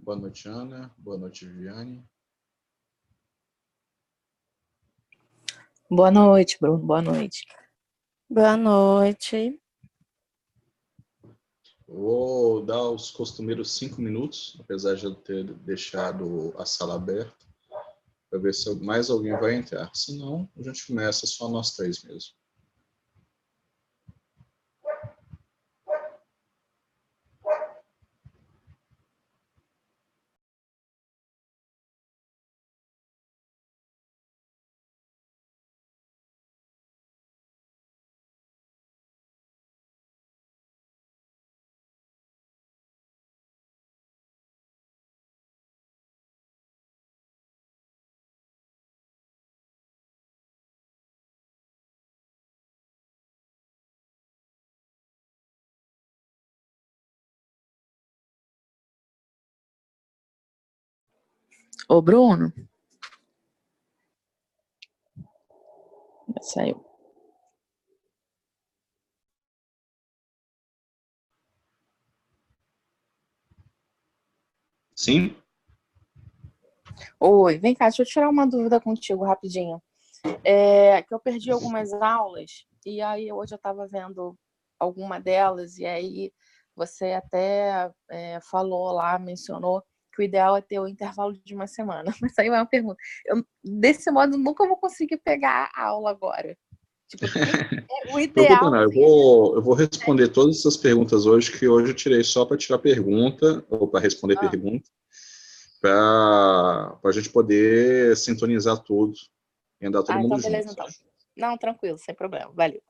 Boa noite, Ana. Boa noite, Viviane. Boa noite, Bruno. Boa noite. Boa noite. Vou dar os costumeiros 5 minutos, apesar de eu ter deixado a sala aberta, para ver se mais alguém vai entrar. Se não, a gente começa só nós três mesmo. Ô, Bruno. Saiu. Sim? Oi, vem cá, deixa eu tirar uma dúvida contigo rapidinho. Que eu perdi algumas aulas e aí hoje eu estava vendo alguma delas e aí você até falou lá, mencionou que o ideal é ter o intervalo de uma semana. Mas aí é uma pergunta. Desse modo, nunca vou conseguir pegar a aula agora. Tipo, o ideal... Não, eu vou responder todas essas perguntas hoje, que hoje eu tirei só para tirar pergunta, ou para responder pergunta, para a gente poder sintonizar tudo e andar todo mundo então junto. Beleza, então. Não, tranquilo, sem problema. Valeu.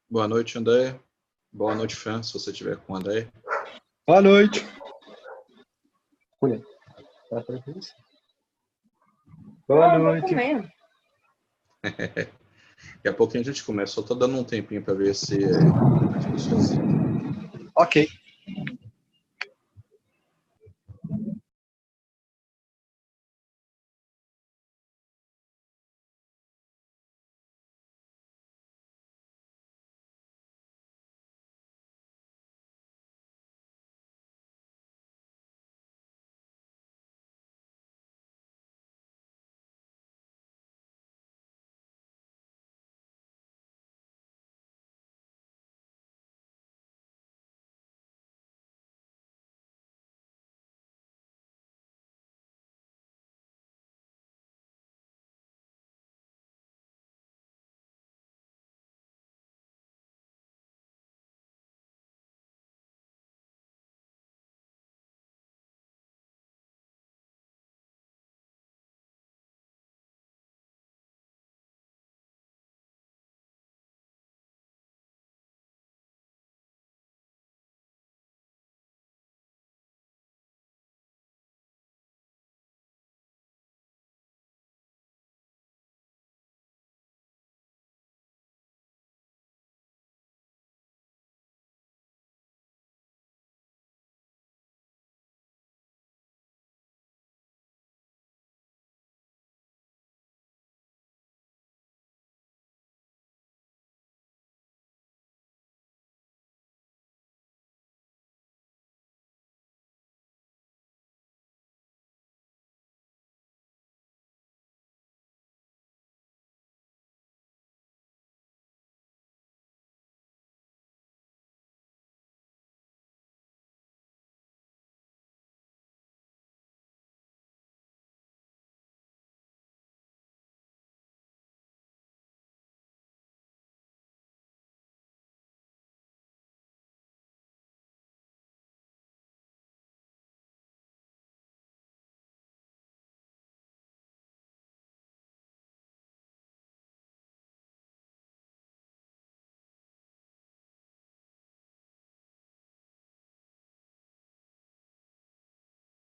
Boa noite, André. Boa noite, Fran, se você estiver com o André. Boa noite. Boa noite. Daqui a pouquinho a gente começa. Só estou dando um tempinho para ver se as pessoas entram. Ok.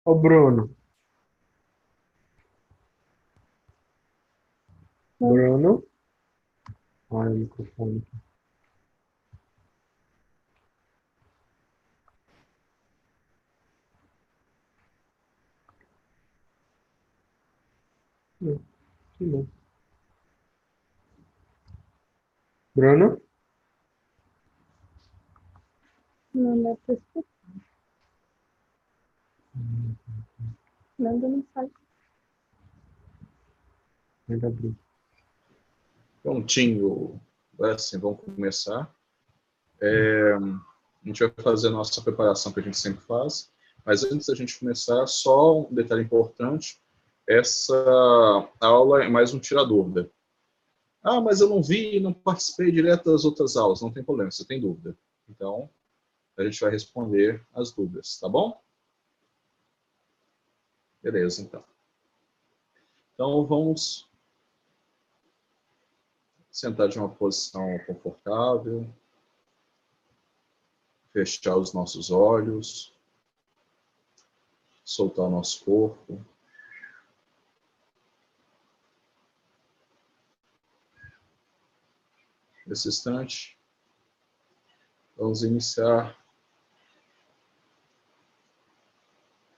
Ô, Bruno. Bruno. Olha o microfone. Que bom. Bruno? Não dá pra escutar. Nada não sai. Ainda Bruno. Prontinho. Agora sim, vamos começar. A gente vai fazer a nossa preparação que a gente sempre faz. Mas antes da gente começar, só um detalhe importante. Essa aula é mais um tira-dúvida. Ah, mas eu não vi, não participei direto das outras aulas. Não tem problema, você tem dúvida. Então, a gente vai responder as dúvidas, tá bom? Beleza, então. Então, vamos sentar de uma posição confortável, fechar os nossos olhos, soltar o nosso corpo. Nesse instante, vamos iniciar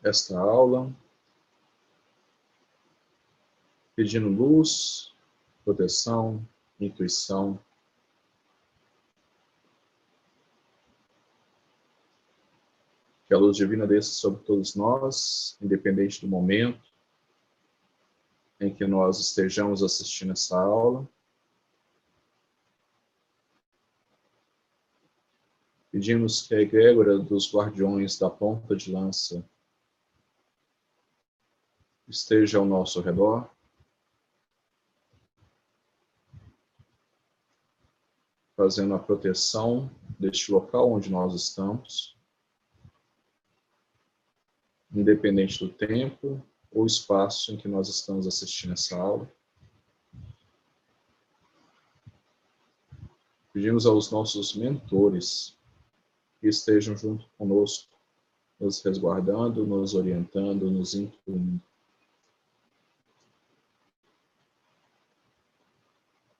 esta aula pedindo luz, proteção, intuição. Que a luz divina desça sobre todos nós, independente do momento em que nós estejamos assistindo essa aula. Pedimos que a egrégora dos guardiões da ponta de lança esteja ao nosso redor. Fazendo a proteção deste local onde nós estamos, independente do tempo ou espaço em que nós estamos assistindo essa aula. Pedimos aos nossos mentores que estejam junto conosco, nos resguardando, nos orientando, nos incluindo.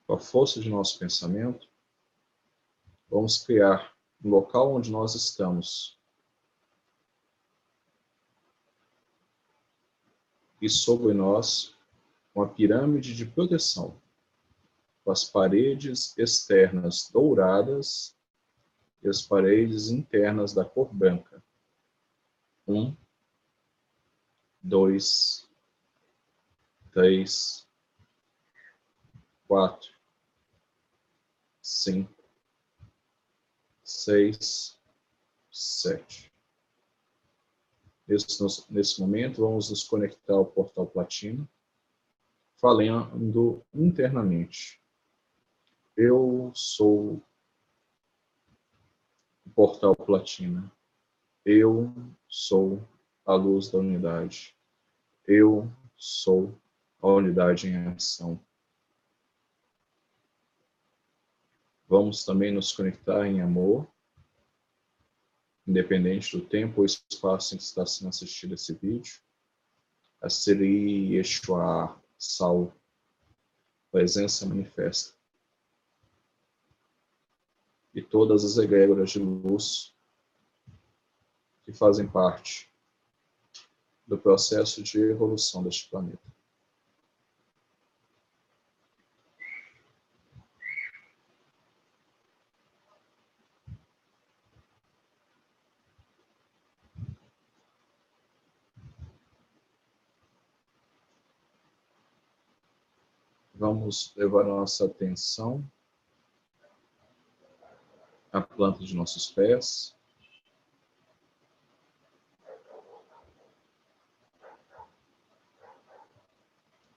Com a força de nosso pensamento, vamos criar um local onde nós estamos e sobre nós uma pirâmide de proteção, com as paredes externas douradas e as paredes internas da cor branca. 1, 2, 3, 4, 5, 6, 7. Nesse momento, vamos nos conectar ao portal platino, falando internamente. Eu sou o portal platina. Eu sou a luz da unidade. Eu sou a unidade em ação. Vamos também nos conectar em amor, independente do tempo ou espaço em que está sendo assistido esse vídeo. A Siri Yeshua Sal, presença manifesta. E todas as egrégoras de luz que fazem parte do processo de evolução deste planeta. Vamos levar a nossa atenção à planta de nossos pés.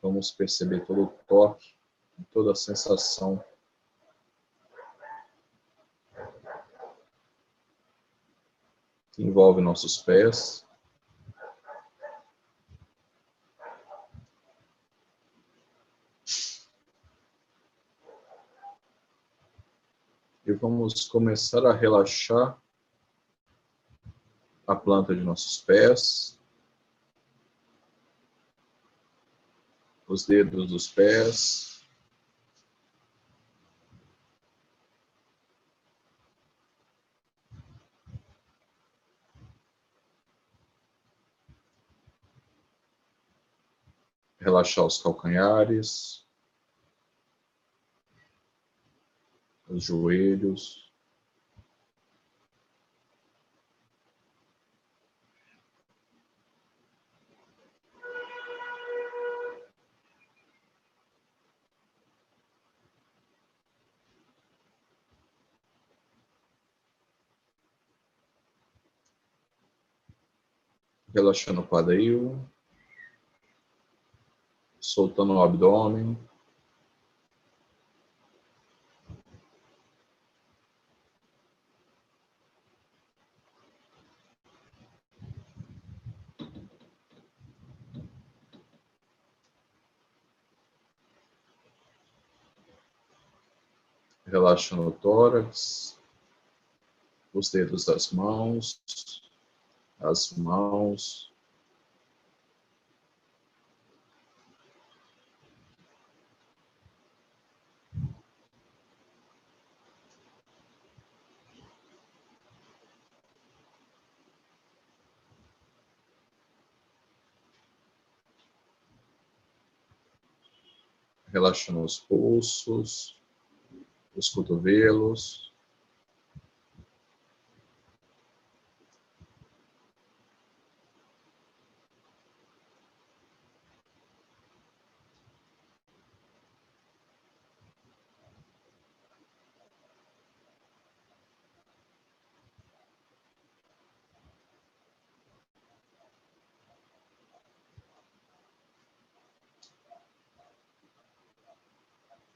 Vamos perceber todo o toque, toda a sensação que envolve nossos pés. E vamos começar a relaxar a planta de nossos pés, os dedos dos pés. Relaxar os calcanhares, os joelhos. Relaxando o quadril, soltando o abdômen. Relaxando o tórax, os dedos das mãos, as mãos. Relaxando os pulsos, os cotovelos.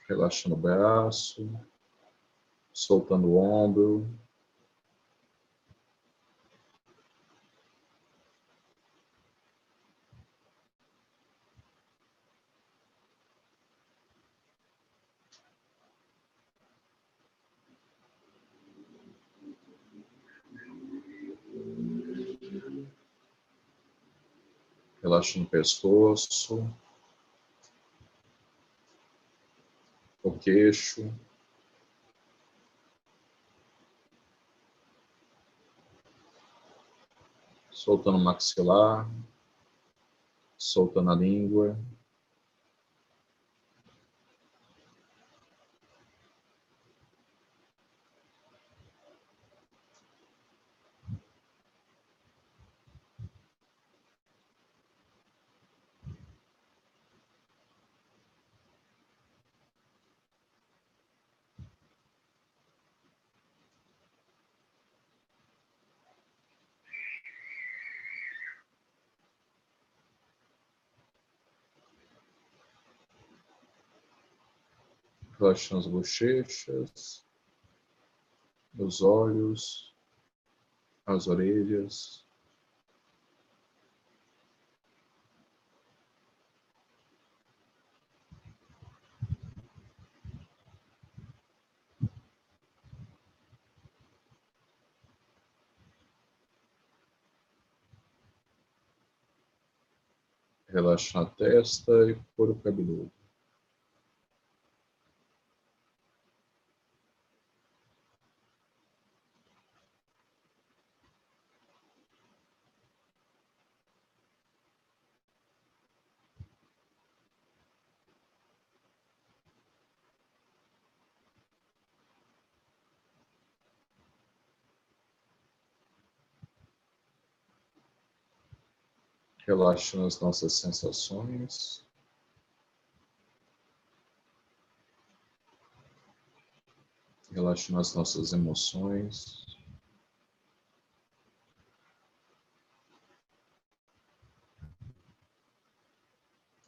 Relaxando o braço, soltando o ombro. Relaxando o pescoço, o queixo. Soltando o maxilar, soltando a língua. Relaxando as bochechas, os olhos, as orelhas. Relaxando a testa e o couro cabeludo. Relaxando as nossas sensações. Relaxando as nossas emoções.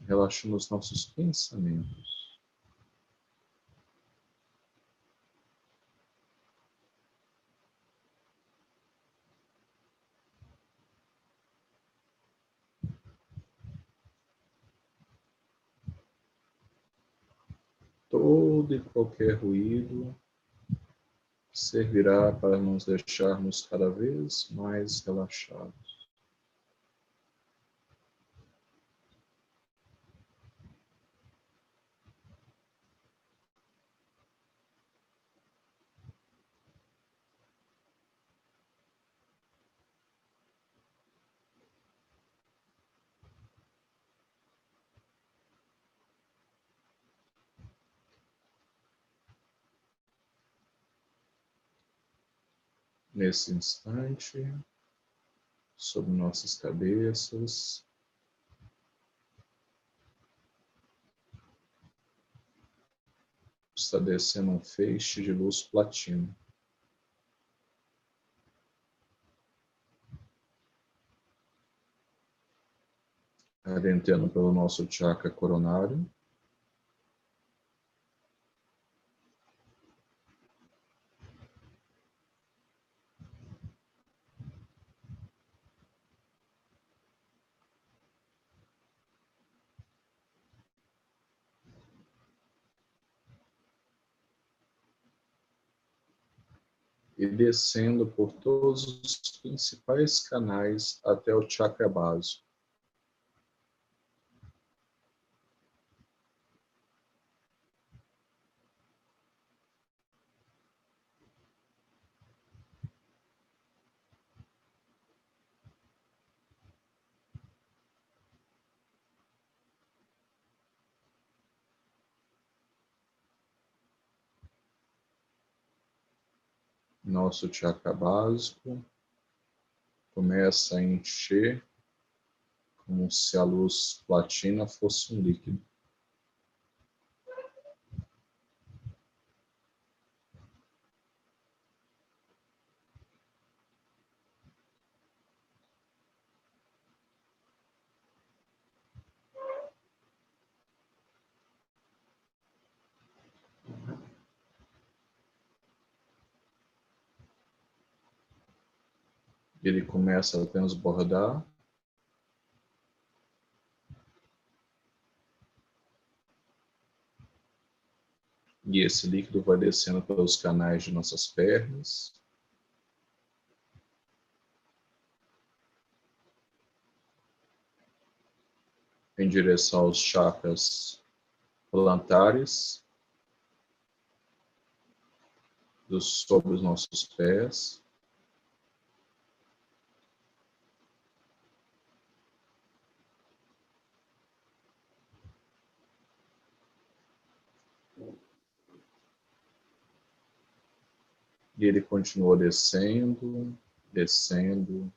Relaxando os nossos pensamentos. Todo e qualquer ruído servirá para nos deixarmos cada vez mais relaxados. nesse instante, sobre nossas cabeças. Está descendo um feixe de luz platina. Adentrando pelo nosso chakra coronário. E descendo por todos os principais canais até o chakra básico. Nosso chakra básico começa a encher como se a luz platina fosse um líquido. Ele começa a transbordar. E esse líquido vai descendo pelos canais de nossas pernas. Em direção aos chakras plantares, sobre os nossos pés. E ele continua descendo, descendo,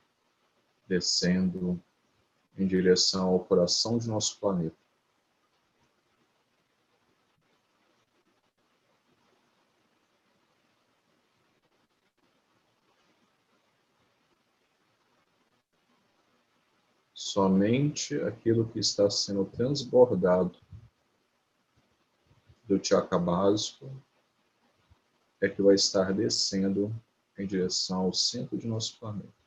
descendo, em direção ao coração de nosso planeta. Somente aquilo que está sendo transbordado do chakra básico é que vai estar descendo em direção ao centro de nosso planeta.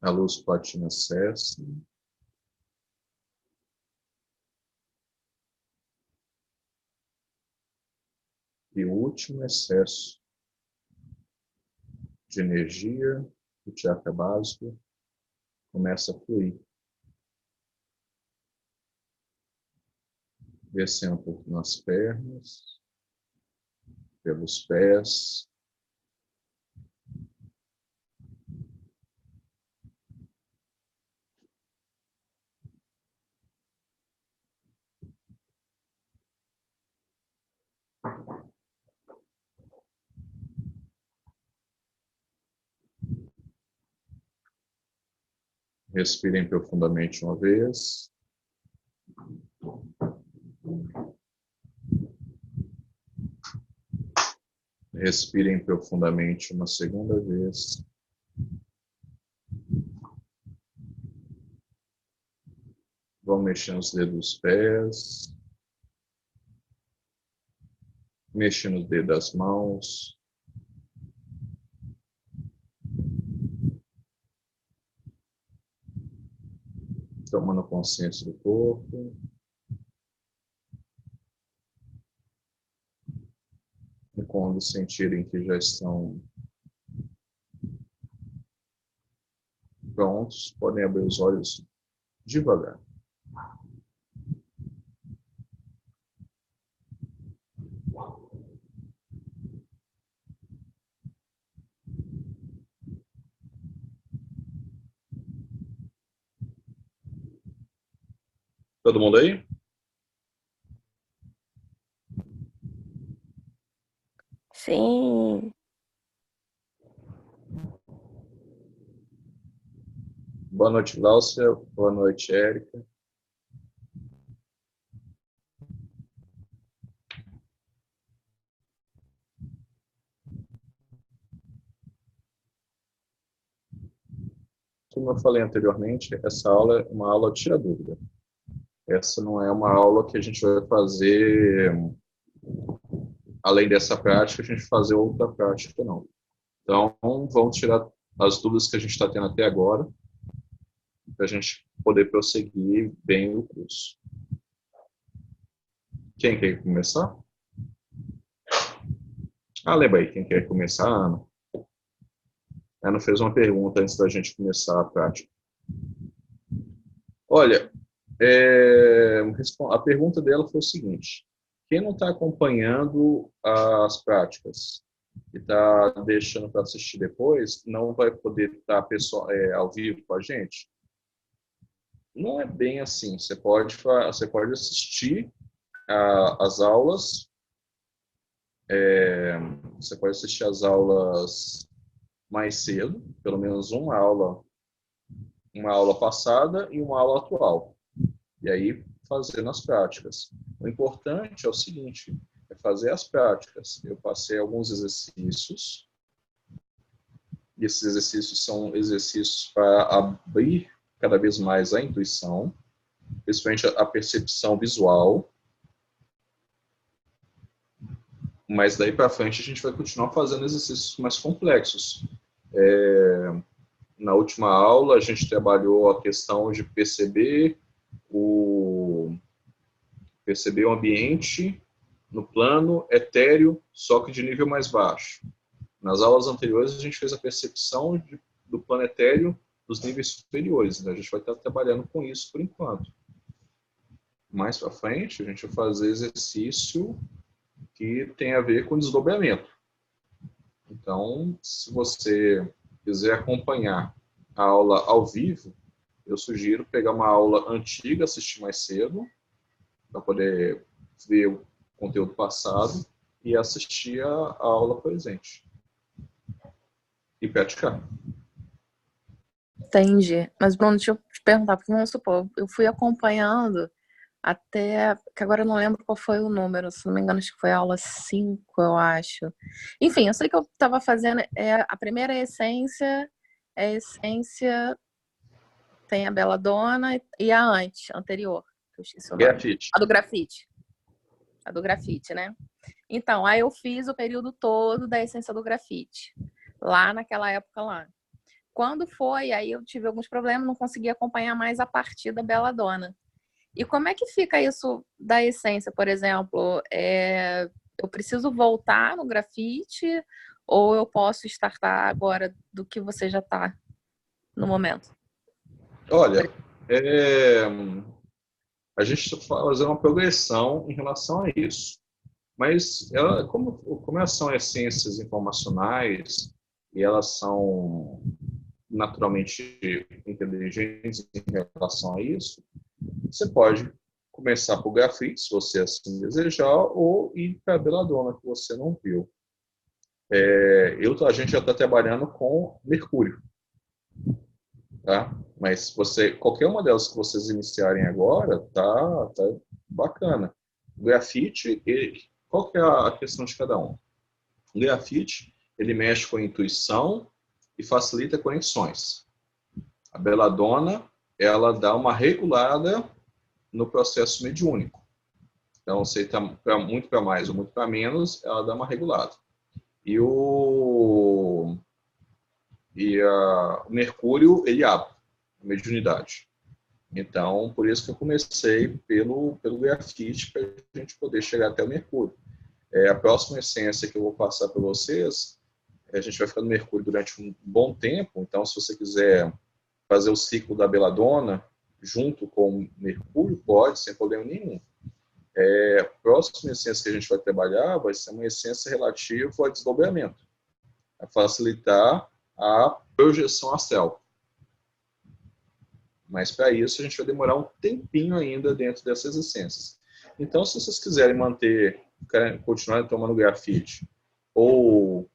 A luz platina cessa. E o último excesso de energia do chakra básico começa a fluir, descendo nas pernas, pelos pés, Respirem profundamente uma vez. Respirem profundamente uma segunda vez. Vão mexendo os dedos dos pés. Mexendo os dedos das mãos. Tomando consciência do corpo. E quando sentirem que já estão prontos, podem abrir os olhos devagar. Todo mundo aí? Sim. Boa noite, Gláucia. Boa noite, Érica. Como eu falei anteriormente, essa aula é uma aula tira dúvida. Essa não é uma aula que a gente vai fazer, além dessa prática, a gente fazer outra prática, não. Então, vamos tirar as dúvidas que a gente está tendo até agora, para a gente poder prosseguir bem o curso. Quem quer começar? Lembra aí, quem quer começar? Ana. Ana fez uma pergunta antes da gente começar a prática. Olha, a pergunta dela foi o seguinte: quem não está acompanhando as práticas e está deixando para assistir depois, não vai poder estar ao vivo com a gente? Não é bem assim. Você pode assistir as aulas, você pode assistir as aulas mais cedo, pelo menos uma aula passada e uma aula atual. E aí, fazendo as práticas. O importante é o seguinte, é fazer as práticas. Eu passei alguns exercícios, e esses exercícios são exercícios para abrir cada vez mais a intuição, principalmente a percepção visual. Mas daí para frente a gente vai continuar fazendo exercícios mais complexos. Na última aula a gente trabalhou a questão de perceber o ambiente no plano etéreo, só que de nível mais baixo. Nas aulas anteriores a gente fez a percepção do plano etéreo dos níveis superiores. Então a gente vai estar trabalhando com isso por enquanto. Mais para frente a gente vai fazer exercício que tem a ver com desdobramento. Então, se você quiser acompanhar a aula ao vivo, eu sugiro pegar uma aula antiga, assistir mais cedo, para poder ver o conteúdo passado e assistir a aula presente. E praticar. Entendi. Mas, Bruno, deixa eu te perguntar, porque vamos supor, eu fui acompanhando até, que agora eu não lembro qual foi o número, se não me engano, acho que foi a aula 5, eu acho. Enfim, eu sei que eu estava fazendo, a primeira essência, tem a Belladonna e a anterior, que eu esqueci o nome. Grafite. A do grafite, né? Então, aí eu fiz o período todo da essência do grafite, lá naquela época lá. Quando foi, aí eu tive alguns problemas, não consegui acompanhar mais a partir da Belladonna. E como é que fica isso da essência, por exemplo? Eu preciso voltar no grafite ou eu posso startar agora do que você já está no momento? Olha, a gente está fazendo uma progressão em relação a isso. Mas como elas são essências informacionais e elas são naturalmente inteligentes em relação a isso, você pode começar por grafite, se você assim desejar, ou ir para a Belladonna, que você não viu. A gente já está trabalhando com mercúrio. Tá? Mas qualquer uma delas que vocês iniciarem agora, tá bacana. O grafite, qual que é a questão de cada um? O grafite, ele mexe com a intuição e facilita conexões. A beladona, ela dá uma regulada no processo mediúnico. Então, se está muito para mais ou muito para menos, ela dá uma regulada. E o Mercúrio, ele abre a mediunidade. Então, por isso que eu comecei pelo grafite, para a gente poder chegar até o Mercúrio. A próxima essência que eu vou passar para vocês, a gente vai ficar no Mercúrio durante um bom tempo, então se você quiser fazer o ciclo da beladona junto com o Mercúrio, pode, sem problema nenhum. A próxima essência que a gente vai trabalhar vai ser uma essência relativa ao desdobramento, a facilitar a projeção astral. Mas para isso a gente vai demorar um tempinho ainda dentro dessas essências. Então, se vocês quiserem continuar tomando grafite, ou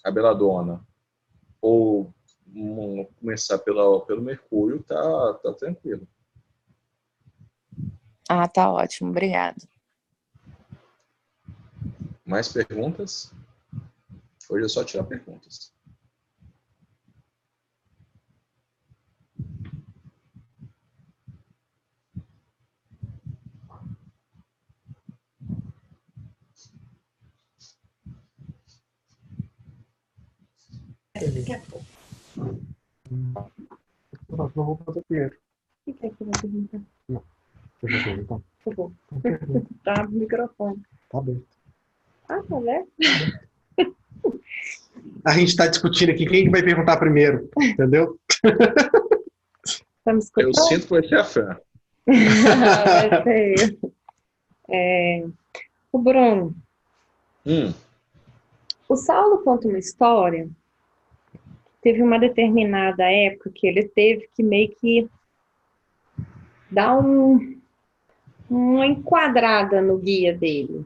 a beladona, ou começar pelo Mercúrio, tá tranquilo. Ah, tá ótimo, obrigada. Mais perguntas? Hoje é só tirar perguntas. Daqui a pouco. Eu vou fazer primeiro. O que é que você vai perguntar? Não. Deixa eu perguntar. Tá bom. Então, pergunta. Tá no microfone. Tá aberto. Ah, tá vendo? A gente está discutindo aqui quem vai perguntar primeiro, entendeu? Tá me escutando? Eu sinto que vai ser a Fran. Vai ser eu. O Bruno, o Saulo conta uma história. Teve uma determinada época que ele teve que meio que dar uma enquadrada no guia dele.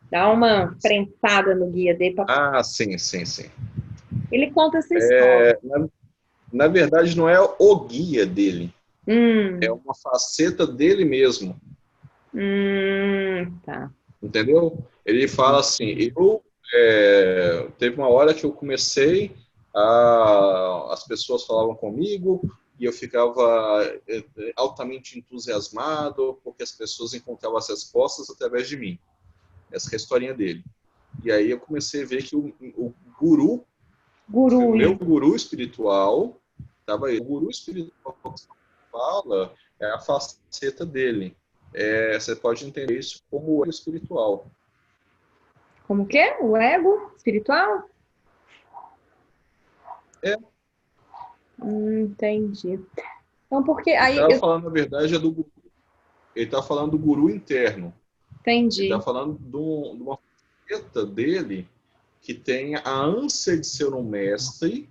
Dar uma prensada no guia dele. Sim. Ele conta essa história. Na verdade, não é o guia dele. É uma faceta dele mesmo. Tá. Entendeu? Ele fala assim, teve uma hora que eu comecei, as pessoas falavam comigo e eu ficava altamente entusiasmado porque as pessoas encontravam as respostas através de mim. Essa é a historinha dele. E aí eu comecei a ver que o guru, o meu guru espiritual, estava aí. O guru espiritual que fala é a faceta dele. Você pode entender isso como o ego espiritual. Como que é? O ego espiritual? Entendi. Então, porque aí... Ele estava falando, na verdade, do guru. Ele está falando do guru interno. Entendi. Ele está falando de uma faceta dele que tem a ânsia de ser um mestre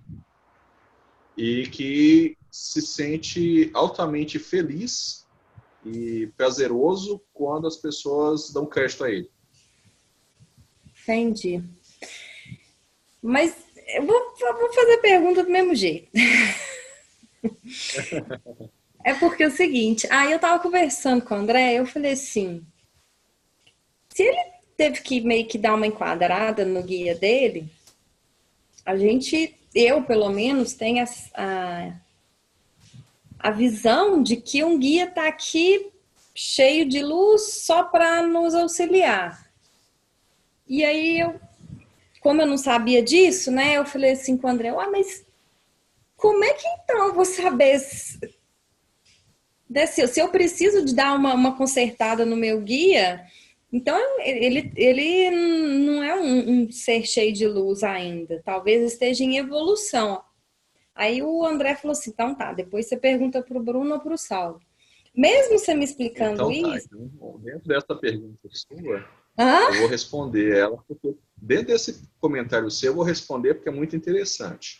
e que se sente altamente feliz e prazeroso quando as pessoas dão crédito a ele. Entendi. Mas eu vou fazer a pergunta do mesmo jeito. É porque é o seguinte, aí eu tava conversando com o André, eu falei assim, se ele teve que meio que dar uma enquadrada no guia dele, eu pelo menos, tenho a visão de que um guia tá aqui cheio de luz só para nos auxiliar. E aí, como eu não sabia disso, né, eu falei assim com o André, mas como é que então eu vou saber se eu preciso de dar uma consertada no meu guia? Então, ele não é um ser cheio de luz ainda, talvez esteja em evolução. Aí o André falou assim, então tá, depois você pergunta pro Bruno ou pro Saulo. Mesmo você me explicando isso... Então, dentro dessa pergunta sua, eu vou responder ela, porque dentro desse comentário seu, eu vou responder porque é muito interessante.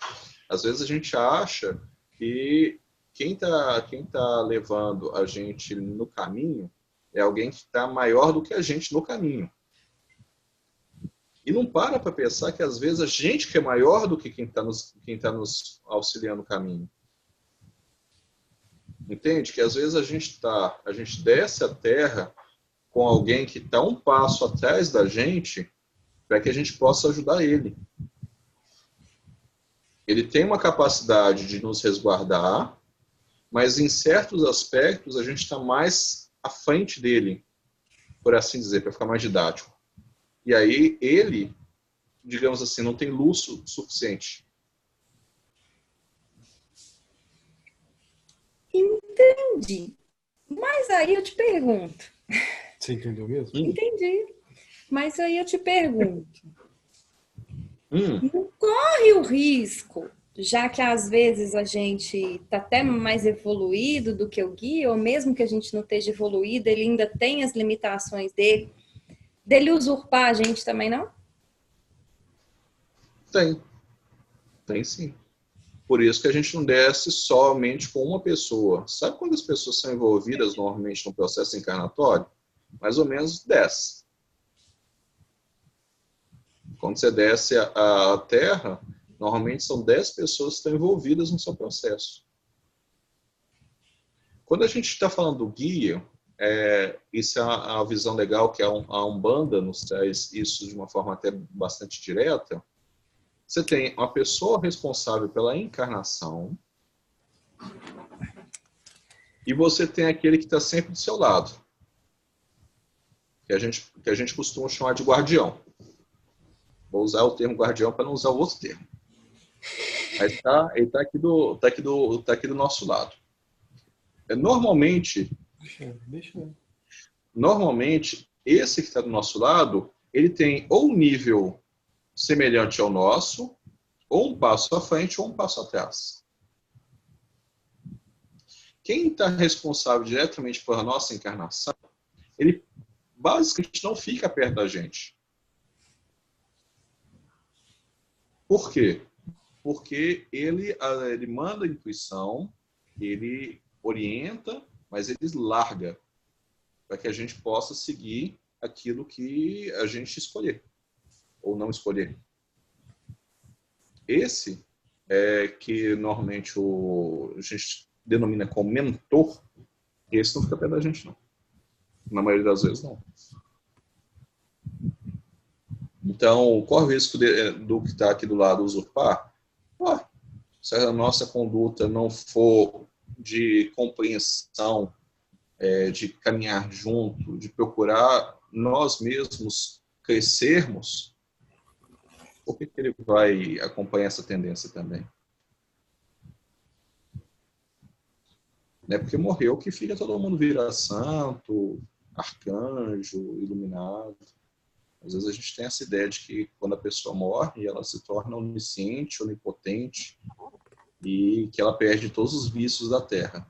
Às vezes a gente acha que quem tá levando a gente no caminho é alguém que está maior do que a gente no caminho. E não para pensar que às vezes a gente que é maior do que quem tá nos auxiliando no caminho. Entende? Que às vezes a gente desce a terra com alguém que está um passo atrás da gente para que a gente possa ajudar ele. Ele tem uma capacidade de nos resguardar, mas em certos aspectos a gente está mais à frente dele, por assim dizer, para ficar mais didático. E aí ele, digamos assim, não tem luz suficiente. Entendi. Mas aí eu te pergunto. Você entendeu mesmo? Entendi. Mas aí eu te pergunto. Hum. Não corre o risco, já que às vezes a gente está até mais evoluído do que o guia, ou mesmo que a gente não esteja evoluído, ele ainda tem as limitações dele usurpar a gente também, não? Tem sim. Por isso que a gente não desce somente com uma pessoa. Sabe quando as pessoas são envolvidas normalmente no processo encarnatório? Mais ou menos 10. Quando você desce a Terra, normalmente são 10 pessoas que estão envolvidas no seu processo. Quando a gente está falando do guia, isso é a visão legal que a Umbanda nos traz isso de uma forma até bastante direta. Você tem uma pessoa responsável pela encarnação e você tem aquele que está sempre do seu lado, que a gente costuma chamar de guardião. Vou usar o termo guardião para não usar o outro termo. Mas ele está aqui do nosso lado. Normalmente, esse que está do nosso lado, ele tem ou um nível semelhante ao nosso, ou um passo à frente ou um passo atrás. Quem está responsável diretamente pela nossa encarnação, ele basicamente não fica perto da gente. Por quê? Porque ele manda a intuição, ele orienta, mas ele larga para que a gente possa seguir aquilo que a gente escolher ou não escolher. Esse é que normalmente a gente denomina como mentor, esse não fica perto da gente, não. Na maioria das vezes, não. Então, corre o risco do que está aqui do lado usurpar? Se a nossa conduta não for de compreensão, de caminhar junto, de procurar nós mesmos crescermos, por que ele vai acompanhar essa tendência também? Não é porque morreu que fica todo mundo vira santo, arcanjo, iluminado. Às vezes a gente tem essa ideia de que quando a pessoa morre, ela se torna onisciente, onipotente e que ela perde todos os vícios da Terra.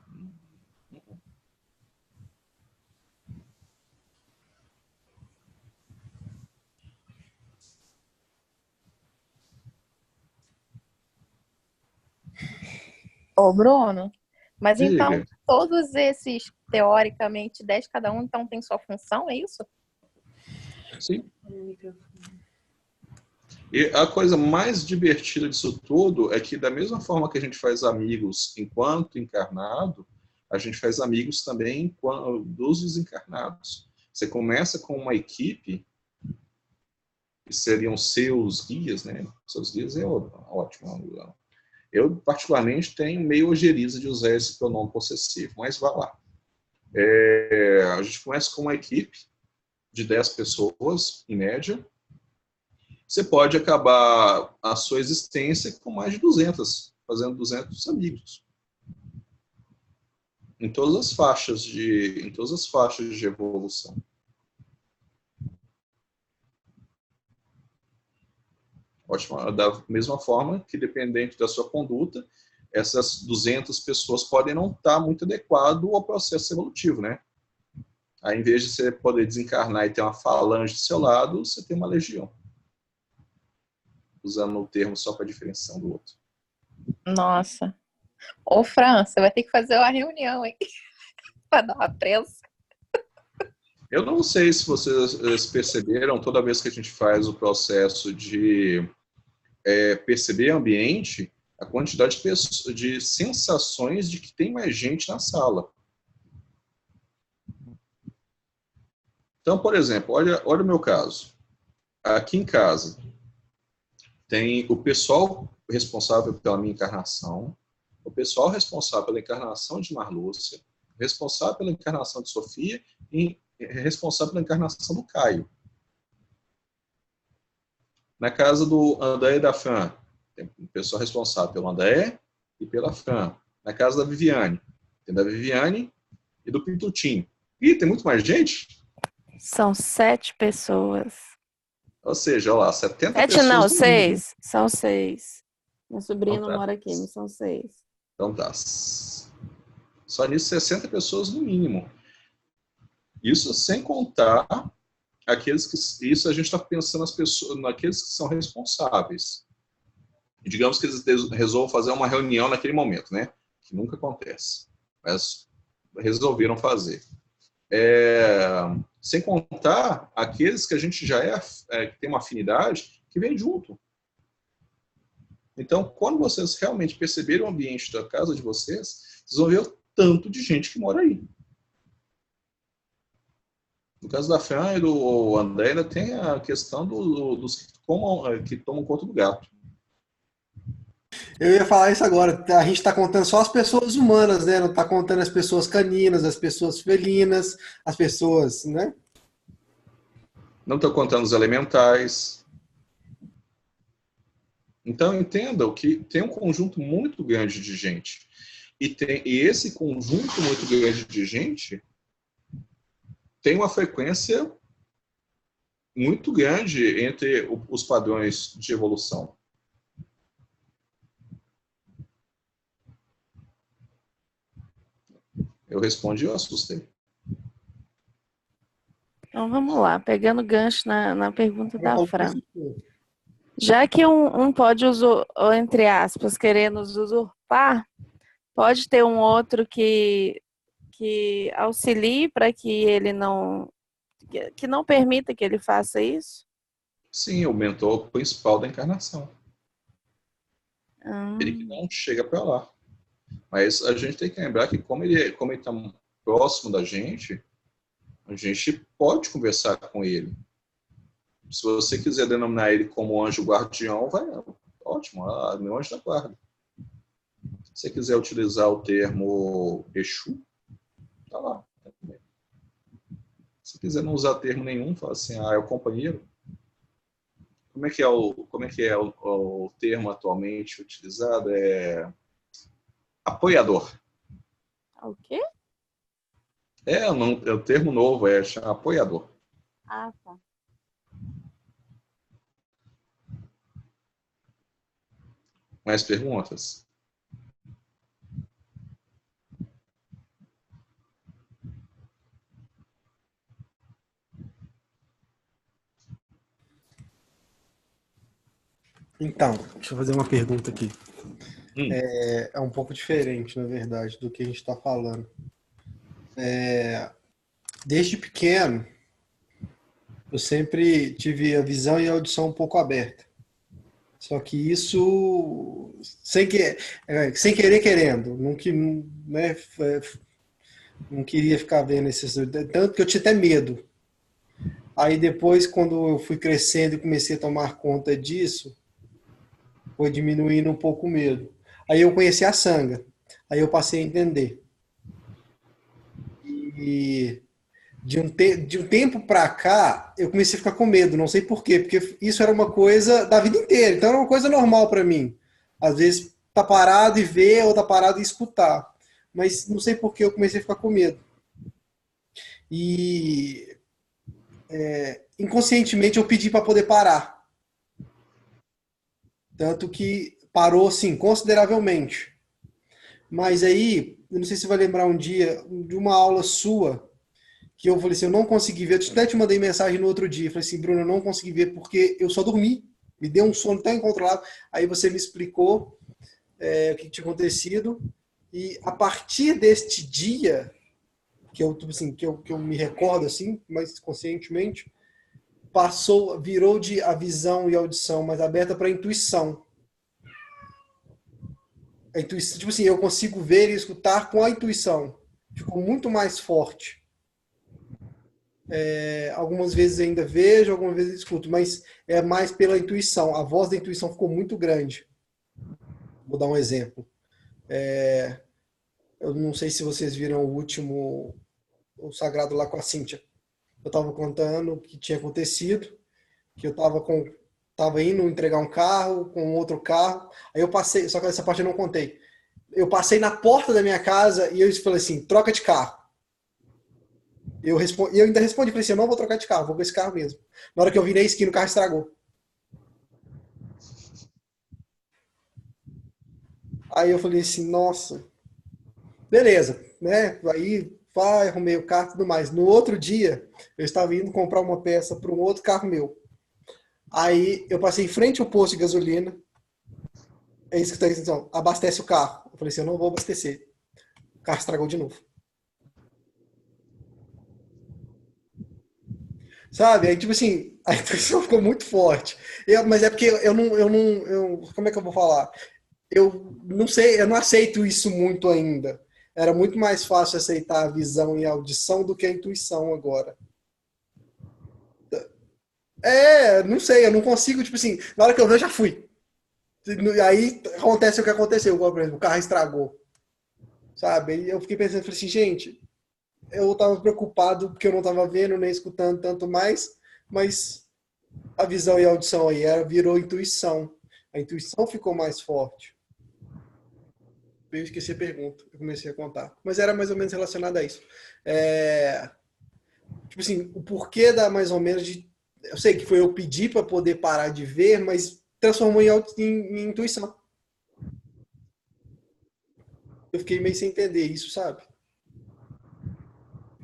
Ô, Bruno, mas então Diga. todos esses, teoricamente, 10 cada um, então tem sua função, é isso? Sim. E a coisa mais divertida disso tudo é que, da mesma forma que a gente faz amigos enquanto encarnado, a gente faz amigos também dos desencarnados. Você começa com uma equipe, que seriam seus guias, né? Seus guias é ótimo. Eu, particularmente, tenho meio ojeriza de usar esse pronome possessivo, mas vá lá. A gente começa com uma equipe de 10 pessoas, em média. Você pode acabar a sua existência com mais de 200, fazendo 200 amigos. Em todas as faixas de evolução. Ótimo. Da mesma forma que, dependente da sua conduta, essas 200 pessoas podem não estar muito adequado ao processo evolutivo, né? Aí, em vez de você poder desencarnar e ter uma falange do seu lado, você tem uma legião. Usando o termo só para diferenciação do outro. Nossa. Ô, Fran, você vai ter que fazer uma reunião, hein? Para dar uma prensa. Eu não sei se vocês perceberam, toda vez que a gente faz o processo de perceber o ambiente, a quantidade de sensações de que tem mais gente na sala. Então, por exemplo, olha o meu caso. Aqui em casa, tem o pessoal responsável pela minha encarnação, o pessoal responsável pela encarnação de Marlúcia, responsável pela encarnação de Sofia e responsável pela encarnação do Caio. Na casa do André e da Fran, tem o pessoal responsável pelo André e pela Fran. Na casa da Viviane, tem da Viviane e do Pitutinho. Ih, tem muito mais gente? São 7 pessoas. Ou seja, olha lá, 70 7 pessoas. não, no mínimo. 6. São 6. Minha sobrinha Então não tá. mora aqui, mas são 6. Então tá. Só nisso 60 pessoas no mínimo. Isso sem contar aqueles que... Isso a gente está pensando nas pessoas, naqueles que são responsáveis. E digamos que eles resolvam fazer uma reunião naquele momento, né? Que nunca acontece. Mas resolveram fazer. Sem contar aqueles que a gente já que tem uma afinidade, que vem junto. Então, quando vocês realmente perceberem o ambiente da casa de vocês, vocês vão ver o tanto de gente que mora aí. No caso da Fran e do André, ainda tem a questão dos que tomam conta do gato. Eu ia falar isso agora. A gente está contando só as pessoas humanas, né? Não está contando as pessoas caninas, as pessoas felinas, as pessoas, né? Não estou contando os elementais. Então, entendam que tem um conjunto muito grande de gente. E esse conjunto muito grande de gente tem uma frequência muito grande entre os padrões de evolução. Eu respondi e eu assustei. Então vamos lá, pegando gancho na pergunta da Fran. Já que um pode, entre aspas, querer nos usurpar, pode ter um outro que auxilie para que ele que não permita que ele faça isso? Sim, o mentor principal da encarnação. Ele que não chega para lá. Mas a gente tem que lembrar que como ele está próximo da gente, a gente pode conversar com ele. Se você quiser denominar ele como anjo guardião, ótimo, meu anjo da guarda. Se você quiser utilizar o termo Exu, tá lá. Se quiser não usar termo nenhum, fala assim, é o companheiro. Como é que é o termo atualmente utilizado? É apoiador. O quê? É o termo novo, chama apoiador. Ah, tá. Mais perguntas? Então, deixa eu fazer uma pergunta aqui. É um pouco diferente, na verdade, do que a gente está falando. Desde pequeno, eu sempre tive a visão e a audição um pouco aberta. Só que isso, sem querer querendo, não queria ficar vendo esses... Tanto que eu tinha até medo. Aí depois, quando eu fui crescendo e comecei a tomar conta disso, foi diminuindo um pouco o medo. Aí eu conheci a Sangha. Aí eu passei a entender. E de um tempo para cá, eu comecei a ficar com medo. Não sei por quê, porque isso era uma coisa da vida inteira. Então era uma coisa normal para mim. Às vezes tá parado e ver, ou tá parado e escutar. Mas não sei por que eu comecei a ficar com medo. E inconscientemente eu pedi para poder parar. Tanto que parou, sim, consideravelmente. Mas aí, eu não sei se você vai lembrar um dia de uma aula sua, que eu falei assim, eu não consegui ver, eu até te mandei mensagem no outro dia, eu falei assim, Bruno, eu não consegui ver porque eu só dormi, me deu um sono tão incontrolável, aí você me explicou o que tinha acontecido, e a partir deste dia, que eu me recordo assim, mais conscientemente, virou de a visão e a audição mais aberta para a intuição. A intuição, tipo assim, eu consigo ver e escutar com a intuição. Ficou muito mais forte. Algumas vezes ainda vejo, algumas vezes escuto, mas é mais pela intuição. A voz da intuição ficou muito grande. Vou dar um exemplo. Eu não sei se vocês viram o último, o Sagrado lá com a Cíntia. Eu estava contando o que tinha acontecido, que eu estava indo entregar um carro com outro carro. Aí eu passei, só que essa parte eu não contei. Eu passei na porta da minha casa e eu falei assim, troca de carro. Eu ainda respondi, falei assim, eu não vou trocar de carro, vou com esse carro mesmo. Na hora que eu virei a esquina, o carro estragou. Aí eu falei assim, nossa, beleza, né? Aí arrumei o carro e tudo mais. No outro dia, eu estava indo comprar uma peça para um outro carro meu. Aí eu passei em frente ao posto de gasolina. É isso que está dizendo, abastece o carro. Eu falei assim, eu não vou abastecer. O carro estragou de novo. Sabe? Aí, tipo assim, a intuição ficou muito forte. Mas é porque como é que eu vou falar? Eu não sei, eu não aceito isso muito ainda. Era muito mais fácil aceitar a visão e a audição do que a intuição agora. Não sei, eu não consigo, tipo assim, na hora que eu ver, eu já fui. Aí acontece o que aconteceu, por exemplo, o carro estragou. Sabe? E eu fiquei pensando, falei assim, gente, eu tava preocupado porque eu não tava vendo nem escutando tanto mais, mas a visão e a audição aí virou intuição. A intuição ficou mais forte. Eu esqueci a pergunta, eu comecei a contar. Mas era mais ou menos relacionado a isso. Tipo assim, o porquê da mais ou menos de... Eu sei que foi eu pedir para poder parar de ver, mas transformou em intuição. Eu fiquei meio sem entender isso, sabe?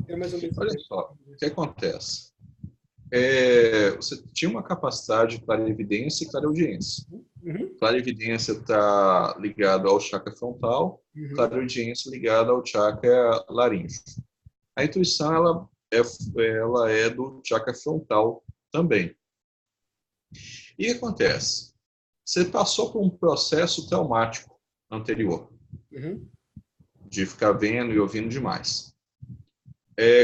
Era mais ou menos Olha só, o que acontece? Você tinha uma capacidade de clarividência e clareaudiência. Uhum. Clarividência está ligado ao chakra frontal, clareaudiência ligada ao chakra laríngeo. A intuição ela é do chakra frontal também. E o que acontece? Você passou por um processo traumático anterior, de ficar vendo e ouvindo demais.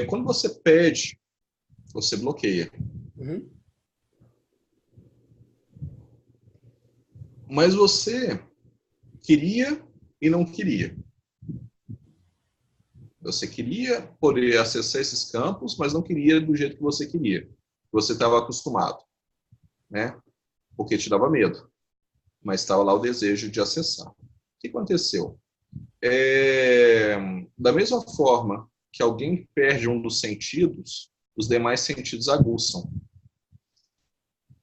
Quando você pede, você bloqueia. Mas você queria e não queria. Você queria poder acessar esses campos, mas não queria do jeito que você queria. Você estava acostumado, né? Porque te dava medo. Mas estava lá o desejo de acessar. O que aconteceu? Da mesma forma que alguém perde um dos sentidos, os demais sentidos aguçam.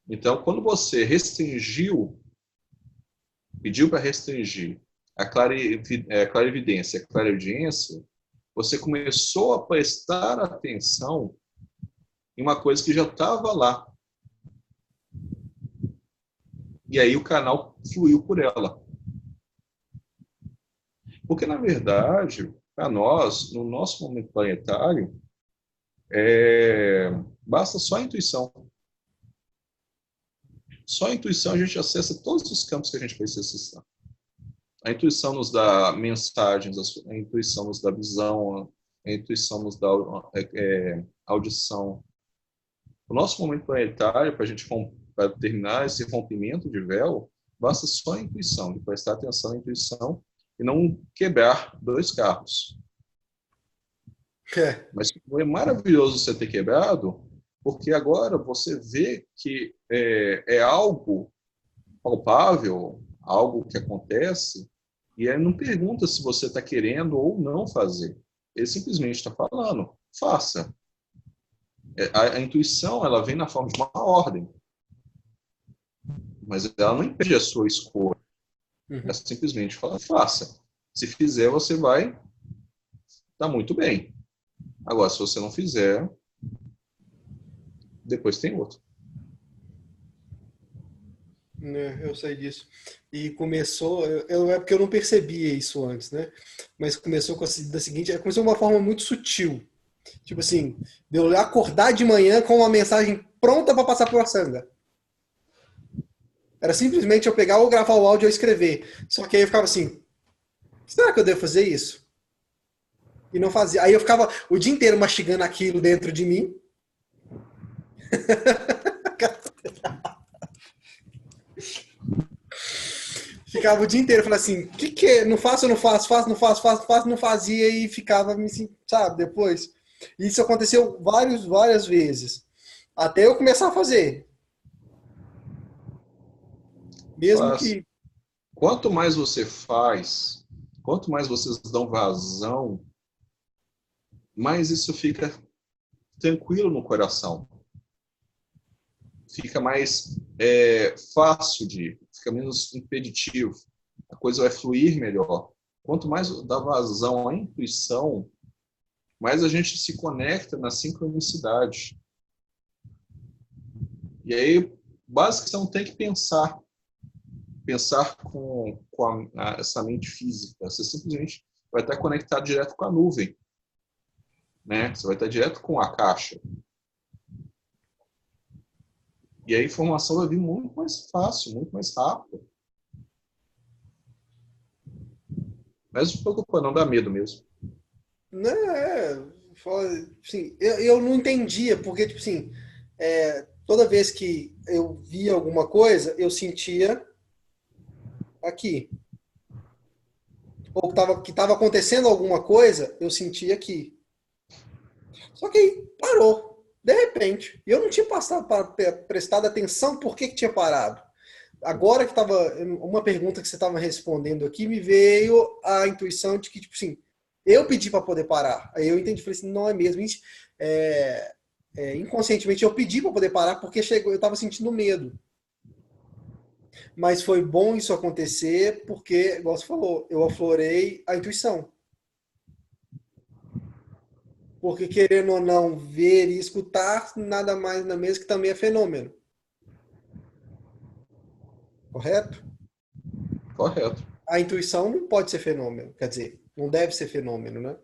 Então, quando você pediu para restringir a clarividência e a clareaudiência, você começou a prestar atenção em uma coisa que já estava lá. E aí o canal fluiu por ela. Porque, na verdade, para nós, no nosso momento planetário, basta só a intuição. Só a intuição a gente acessa todos os campos que a gente precisa acessar. A intuição nos dá mensagens, a intuição nos dá visão, a intuição nos dá audição. O nosso momento planetário, para terminar esse rompimento de véu, basta só a intuição, de prestar atenção na intuição e não quebrar dois carros. Mas foi maravilhoso você ter quebrado, porque agora você vê que é algo palpável, algo que acontece, e ele não pergunta se você está querendo ou não fazer. Ele simplesmente está falando, faça. A intuição, ela vem na forma de uma ordem, mas ela não impede a sua escolha. Ela simplesmente fala, faça. Se fizer, você vai estar muito bem. Agora, se você não fizer, depois tem outro. Eu sei disso. E começou, é porque eu não percebia isso antes, né? Mas começou começou de uma forma muito sutil. Tipo assim, de eu acordar de manhã com uma mensagem pronta para passar por Sanga. Era simplesmente eu pegar ou gravar o áudio ou escrever. Só que aí eu ficava assim, será que eu devo fazer isso? E não fazia. Aí eu ficava o dia inteiro mastigando aquilo dentro de mim. Ficava o dia inteiro falando assim, que é? Não faço, eu não faço, faço, não faço, faço, faço, não fazia e ficava me assim, sabe, depois. Isso aconteceu várias vezes. Até eu começar a fazer. Mesmo Faz. que. Quanto mais você faz, quanto mais vocês dão vazão, mais isso fica tranquilo no coração. Fica mais fácil fica menos impeditivo. A coisa vai fluir melhor. Quanto mais dá vazão à intuição, mais a gente se conecta na sincronicidade. E aí, basicamente, você não tem que pensar com essa mente física. Você simplesmente vai estar conectado direto com a nuvem, né? Você vai estar direto com a caixa. E a informação vai vir muito mais fácil, muito mais rápido. Mas não se preocupa, não dá medo mesmo. Né, assim, eu não entendia, porque, tipo assim, toda vez que eu via alguma coisa, eu sentia aqui. Ou que estava acontecendo alguma coisa, eu sentia aqui. Só que aí parou, de repente. E eu não tinha prestado atenção por que tinha parado. Agora que estava uma pergunta que você estava respondendo aqui, me veio a intuição de que, tipo assim, eu pedi para poder parar. Aí eu entendi, falei assim, não é mesmo. Inconscientemente eu pedi para poder parar porque eu estava sentindo medo. Mas foi bom isso acontecer porque, igual você falou, eu aflorei a intuição. Porque, querendo ou não, ver e escutar, nada mais na mesma que também é fenômeno. Correto? Correto. A intuição não pode ser fenômeno. Quer dizer, não deve ser fenômeno, né?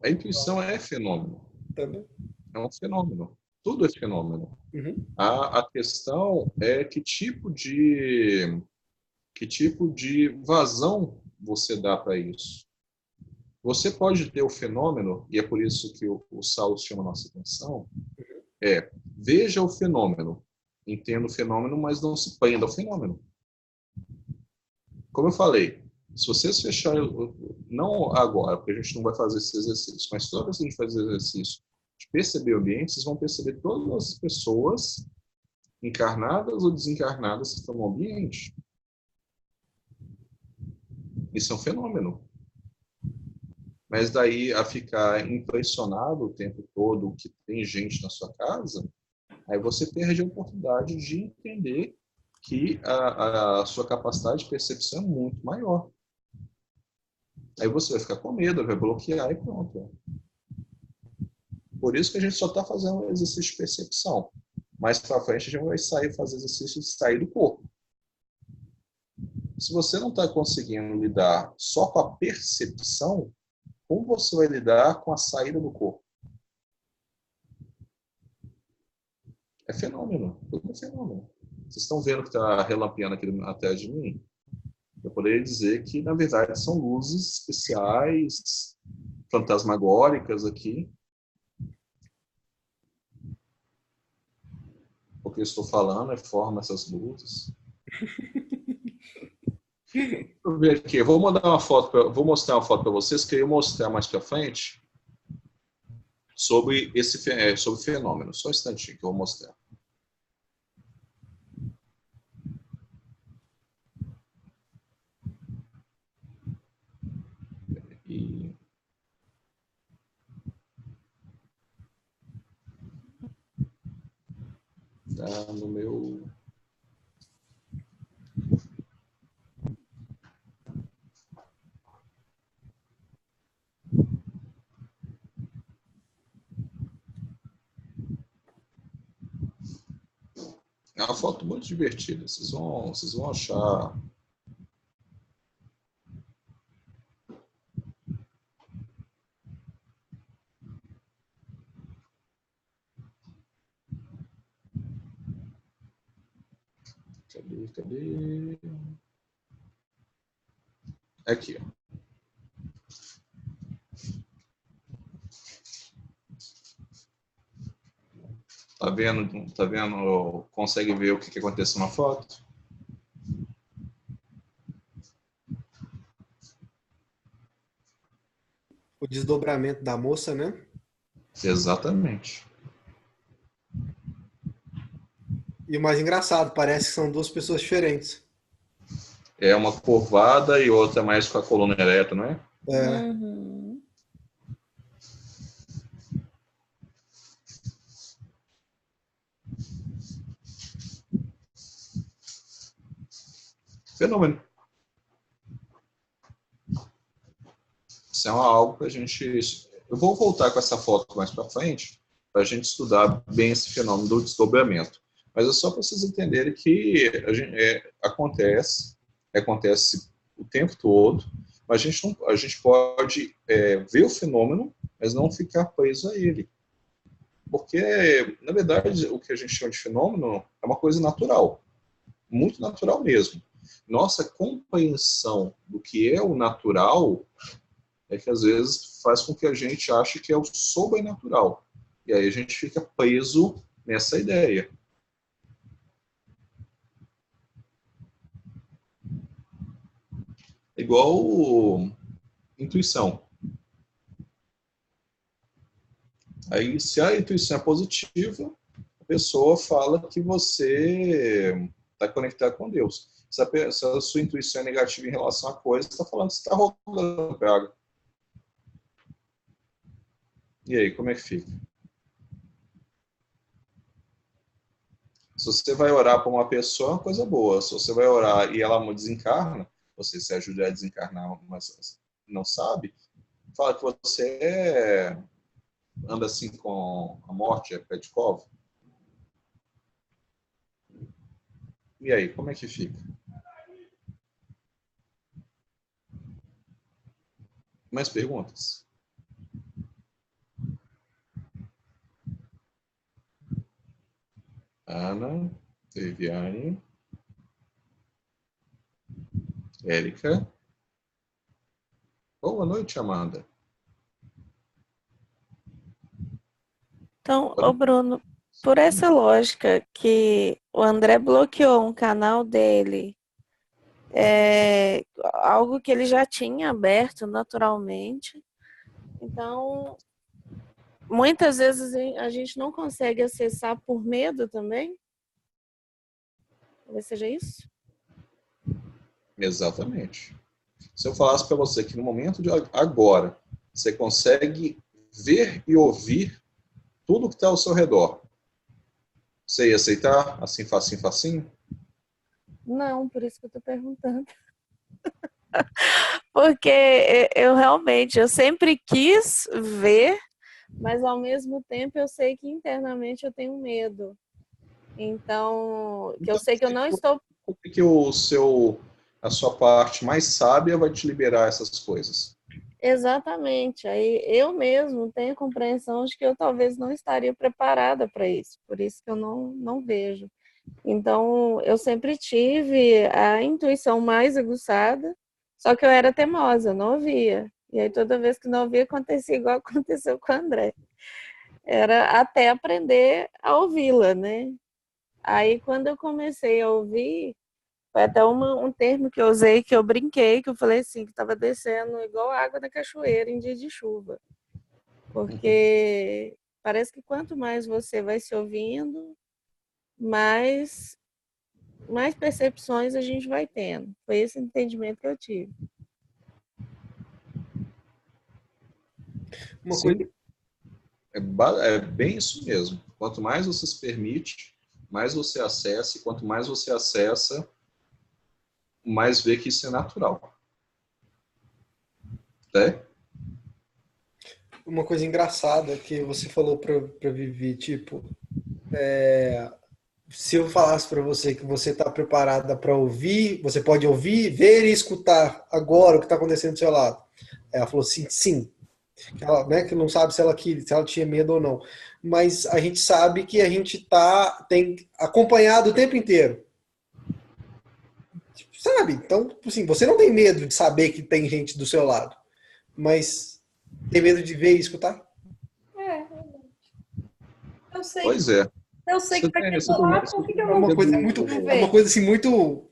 A intuição é fenômeno. Também. É um fenômeno. Tudo é fenômeno. Uhum. A questão é que tipo de vazão você dá para isso. Você pode ter o fenômeno, e é por isso que o Saulo chama a nossa atenção, veja o fenômeno, entenda o fenômeno, mas não se prenda ao fenômeno. Como eu falei, se vocês fecharem, não agora, porque a gente não vai fazer esse exercício, mas toda vez que a gente faz esse exercício de perceber o ambiente, vocês vão perceber todas as pessoas, encarnadas ou desencarnadas, que estão no ambiente. Isso é um fenômeno. Mas daí a ficar impressionado o tempo todo que tem gente na sua casa, aí você perde a oportunidade de entender que a sua capacidade de percepção é muito maior. Aí você vai ficar com medo, vai bloquear e pronto. Por isso que a gente só está fazendo um exercício de percepção. Mais para frente a gente vai fazer exercício de sair do corpo. Se você não está conseguindo lidar só com a percepção, como você vai lidar com a saída do corpo? É fenômeno, tudo é fenômeno. Vocês estão vendo que está relampeando aqui atrás de mim? Eu poderia dizer que, na verdade, são luzes especiais, fantasmagóricas aqui. O que eu estou falando forma essas luzes. Deixa eu ver aqui, eu vou mostrar uma foto para vocês, que eu ia mostrar mais para frente sobre sobre fenômeno. Só um instantinho que eu vou mostrar. E tá no meu... É uma foto muito divertida. Vocês vão achar. Cadê? Aqui, ó. Tá vendo? Tá vendo? Consegue ver o que aconteceu na foto? O desdobramento da moça, né? Exatamente. E o mais engraçado, parece que são duas pessoas diferentes. É uma curvada e outra mais com a coluna ereta, não é? É. Uhum. Fenômeno. Isso é algo para a gente... Eu vou voltar com essa foto mais para frente, para a gente estudar bem esse fenômeno do desdobramento. Mas é só para vocês entenderem que acontece o tempo todo, mas a gente pode ver o fenômeno, mas não ficar preso a ele. Porque, na verdade, o que a gente chama de fenômeno é uma coisa natural, muito natural mesmo. Nossa compreensão do que é o natural é que, às vezes, faz com que a gente ache que é o sobrenatural. E aí a gente fica preso nessa ideia. Igual intuição. Aí, se a intuição é positiva, a pessoa fala que você está conectado com Deus. Se a sua intuição é negativa em relação a coisa, você está falando que você está rolando praga. E aí, como é que fica? Se você vai orar para uma pessoa, é uma coisa boa. Se você vai orar e ela desencarna, você se ajuda a desencarnar, mas não sabe, fala que você anda assim com a morte, é pé de cova. E aí, como é que fica? Mais perguntas? Ana, Viviane, Érica. Boa noite, Amanda. Então, ô Bruno, por essa lógica que o André bloqueou um canal dele, algo que ele já tinha aberto naturalmente, então muitas vezes a gente não consegue acessar por medo também? Talvez seja isso? Exatamente. Se eu falasse para você que no momento de agora você consegue ver e ouvir tudo que está ao seu redor, você ia aceitar assim, facinho, facinho? Não, por isso que eu estou perguntando. Porque eu sempre quis ver, mas ao mesmo tempo eu sei que internamente eu tenho medo. Então, que eu sei que eu não estou... Por que a sua parte mais sábia vai te liberar essas coisas? Exatamente. Aí eu mesmo tenho a compreensão de que eu talvez não estaria preparada para isso. Por isso que eu não vejo. Então, eu sempre tive a intuição mais aguçada, só que eu era teimosa, não ouvia. E aí, toda vez que não ouvia, acontecia igual aconteceu com o André. Era até aprender a ouvi-la, né? Aí, quando eu comecei a ouvir, foi até um termo que eu usei, que eu brinquei, que eu falei assim, que estava descendo igual água da cachoeira em dia de chuva. Porque parece que quanto mais você vai se ouvindo, mais percepções a gente vai tendo. Foi esse entendimento que eu tive. Uma coisa... É bem isso mesmo. Quanto mais você se permite, mais você acessa, e quanto mais você acessa, mais vê que isso é natural. É? Uma coisa engraçada que você falou pra Vivi, tipo, se eu falasse para você que você está preparada para ouvir, você pode ouvir, ver e escutar agora o que está acontecendo do seu lado. Ela falou sim, sim. Ela, né, que não sabe se ela tinha medo ou não. Mas a gente sabe que a gente tem acompanhado o tempo inteiro. sabe? Então, assim, você não tem medo de saber que tem gente do seu lado, mas tem medo de ver e escutar? É, eu sei que, Pois é. eu sei que Você vai tem, ter você tem, lá, por que eu É não uma vou coisa ver? é uma coisa assim muito.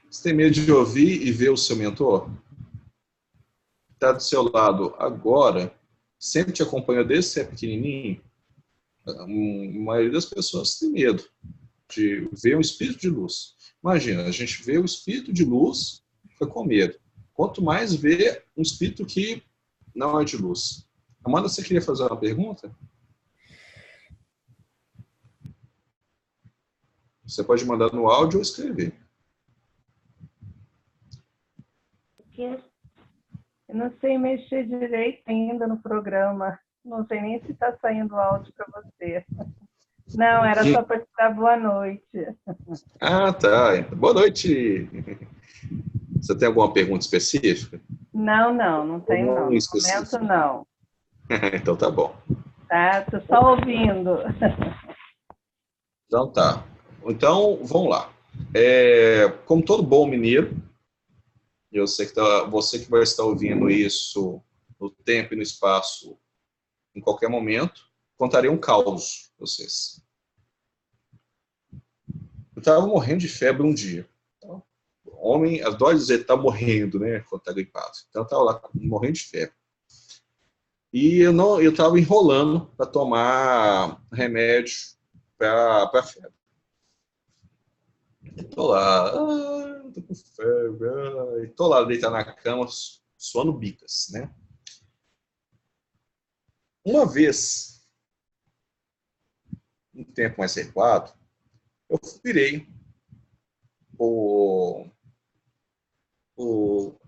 você tem medo de ouvir e ver o seu mentor? Está do seu lado agora, sempre te acompanha desde que você é pequenininho. A maioria das pessoas tem medo de ver um espírito de luz. Imagina, a gente vê o espírito de luz, fica com medo. Quanto mais vê um espírito que não é de luz. Amanda, você queria fazer uma pergunta? Você pode mandar no áudio ou escrever. Eu não sei mexer direito ainda no programa. Não sei nem se está saindo áudio para você. Não, era só para te dar boa noite. Ah, tá. Boa noite. Você tem alguma pergunta específica? Não tem não. No Específica. momento não. Então tá bom. Tá? Tô só ouvindo. Então tá. Então, vamos lá. Como todo bom mineiro, eu sei que você que vai estar ouvindo isso no tempo e no espaço, em qualquer momento, contarei um caos para vocês. Eu estava morrendo de febre um dia. Então, homem, adoro dizer que está morrendo, né? Quando está gripado. Então, eu estava lá morrendo de febre. E eu estava enrolando para tomar remédio para febre. Estou lá, tô com febre, estou lá deitado na cama, suando bicas, né? Uma vez, um tempo mais recuado, eu virei o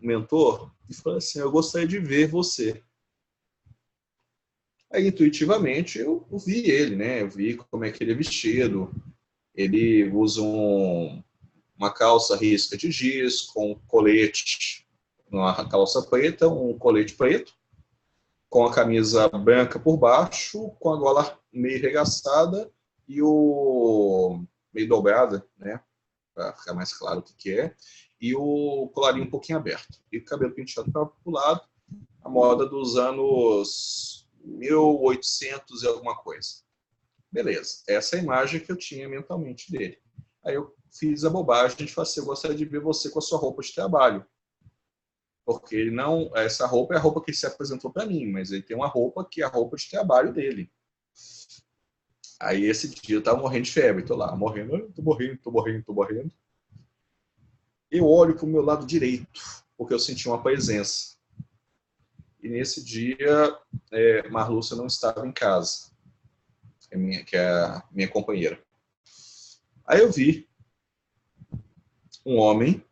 mentor e falei assim, eu gostaria de ver você. Aí, intuitivamente, eu vi ele, né? Eu vi como é que ele é vestido. Ele usa uma calça risca de giz, com colete, uma calça preta, um colete preto, com a camisa branca por baixo, com a gola meio regaçada e o meio dobrada, né? Para ficar mais claro o que é. E o colarinho um pouquinho aberto. E o cabelo penteado para o lado, a moda dos anos 1800 e alguma coisa. Beleza, essa é a imagem que eu tinha mentalmente dele. Aí eu fiz a bobagem de falar assim, eu gostaria de ver você com a sua roupa de trabalho. Porque ele não, essa roupa é a roupa que ele se apresentou para mim, mas ele tem uma roupa que é a roupa de trabalho dele. Aí esse dia eu tava morrendo de febre, tô lá, morrendo, tô morrendo. Eu olho pro meu lado direito, porque eu senti uma presença. E nesse dia, Marlúcia não estava em casa, que é a minha companheira. Aí eu vi um homem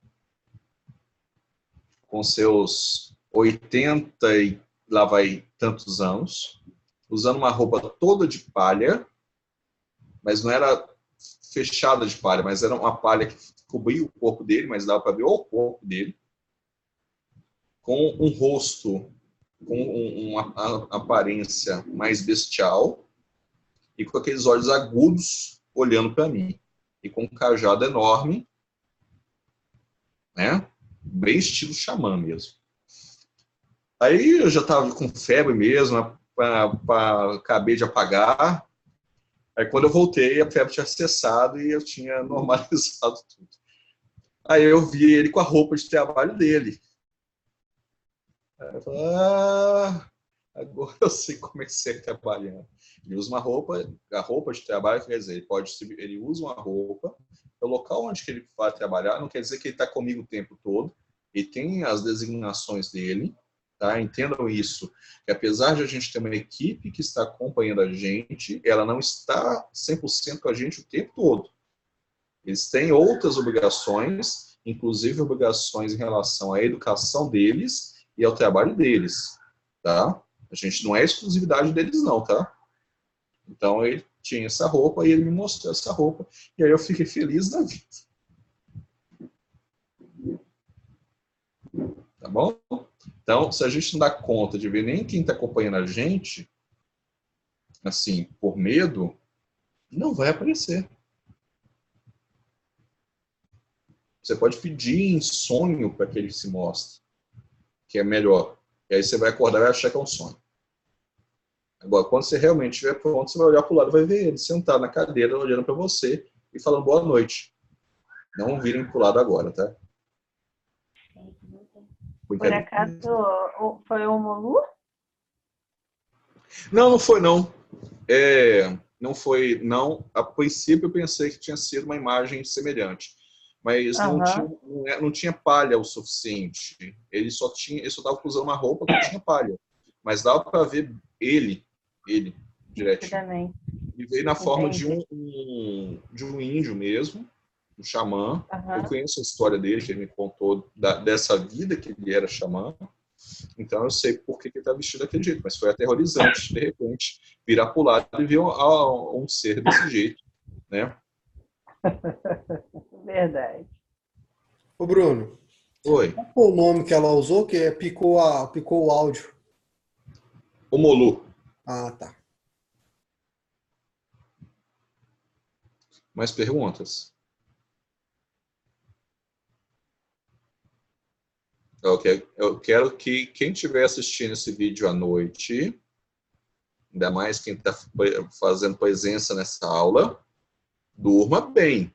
com seus 80 e lá vai tantos anos, usando uma roupa toda de palha, mas não era fechada de palha, mas era uma palha que cobria o corpo dele, mas dava para ver o corpo dele, com um rosto, com uma aparência mais bestial, e com aqueles olhos agudos olhando para mim, e com um cajado enorme, né? Bem estilo xamã mesmo. Aí eu já estava com febre mesmo, acabei de apagar. Aí quando eu voltei, a febre tinha cessado e eu tinha normalizado tudo. Aí eu vi ele com a roupa de trabalho dele. Aí eu falei, agora eu sei como é que você está trabalhando. Ele usa uma roupa, a roupa de trabalho, quer dizer, ele usa uma roupa, o local onde que ele vai trabalhar, não quer dizer que ele está comigo o tempo todo, ele tem as designações dele, tá? Entendam isso, que apesar de a gente ter uma equipe que está acompanhando a gente, ela não está 100% com a gente o tempo todo. Eles têm outras obrigações, inclusive obrigações em relação à educação deles e ao trabalho deles, tá? A gente não é exclusividade deles não, tá? Então ele tinha essa roupa e ele me mostrou essa roupa e aí eu fiquei feliz da vida. Tá bom? Então, se a gente não dá conta de ver nem quem está acompanhando a gente, assim, por medo, não vai aparecer. Você pode pedir em sonho para que ele se mostre, que é melhor. E aí você vai acordar e vai achar que é um sonho. Agora, quando você realmente estiver pronto, você vai olhar para o lado e vai ver ele sentado na cadeira, olhando para você e falando boa noite. Não virem para o lado agora, tá? Por acaso foi o Molu? Não, não foi não. Não foi, não. A princípio eu pensei que tinha sido uma imagem semelhante, mas não tinha palha o suficiente. Ele só estava usando uma roupa que não tinha palha, mas dava para ver ele direitinho. Ele veio na forma de um índio mesmo, um xamã. Eu conheço a história dele, que ele me contou dessa vida que ele era xamã. Então eu sei por que ele está vestido daquele jeito, mas foi aterrorizante, de repente, virar para o lado e ver um ser desse jeito, né? Verdade. Ô Bruno, Oi. qual foi o nome que ela usou que picou o áudio? O Molu. Ah, tá. Mais perguntas? Eu quero que quem estiver assistindo esse vídeo à noite, ainda mais quem está fazendo presença nessa aula, durma bem.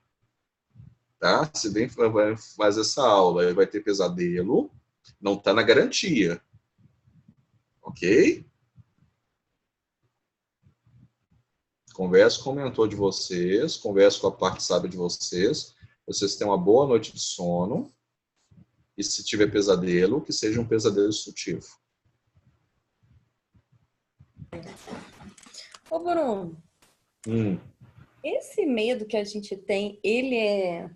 Tá? Se bem fazer essa aula e vai ter pesadelo, não está na garantia. Ok? Converse com o mentor de vocês, converse com a parte sábia de vocês. Vocês tenham uma boa noite de sono. E se tiver pesadelo, que seja um pesadelo instrutivo. Ô, Bruno, esse medo que a gente tem, ele é